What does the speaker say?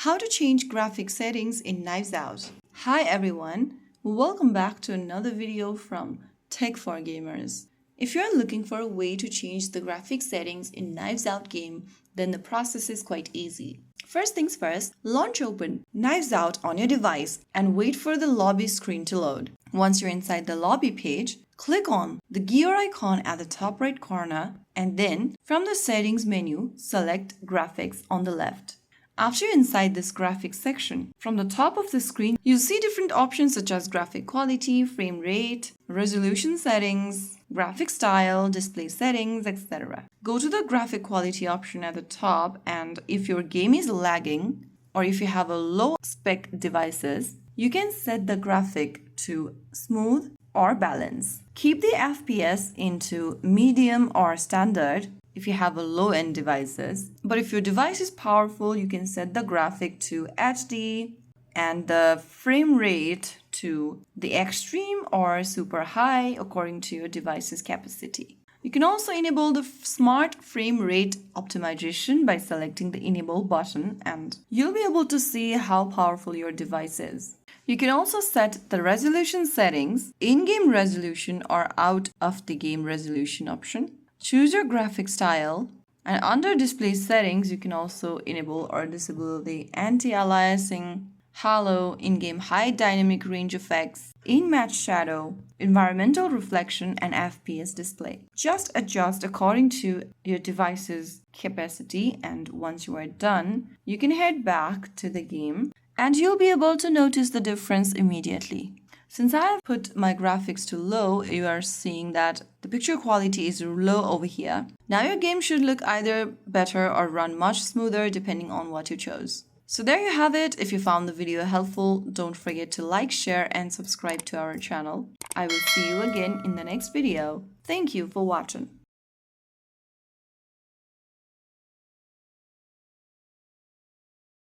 How to change graphic settings in Knives Out. Hi everyone, welcome back to another video from Tech for Gamers. If you're looking for a way to change the graphic settings in Knives Out game, then the process is quite easy. First things first, launch open Knives Out on your device and wait for the lobby screen to load. Once you're inside the lobby page, click on the gear icon at the top right corner and then from the settings menu, select graphics on the left. After you're inside this graphics section, from the top of the screen, you'll see different options such as graphic quality, frame rate, resolution settings, graphic style, display settings, etc. Go to the graphic quality option at the top, and if your game is lagging or if you have a low spec devices, you can set the graphic to smooth or balance. Keep the FPS into medium or standard if you have a low-end devices. But if your device is powerful, you can set the graphic to HD and the frame rate to the extreme or super high according to your device's capacity. You can also enable the smart frame rate optimization by selecting the enable button and you'll be able to see how powerful your device is. You can also set the resolution settings, in-game resolution or out of the game resolution option. Choose your graphic style, and under display settings, you can also enable or disable the anti-aliasing, halo, in-game high dynamic range effects, in-match shadow, environmental reflection, and FPS display. Just adjust according to your device's capacity, and once you are done, you can head back to the game, and you'll be able to notice the difference immediately. Since I have put my graphics to low, you are seeing that the picture quality is low over here. Now your game should look either better or run much smoother depending on what you chose. So there you have it. If you found the video helpful, don't forget to like, share and subscribe to our channel. I will see you again in the next video. Thank you for watching.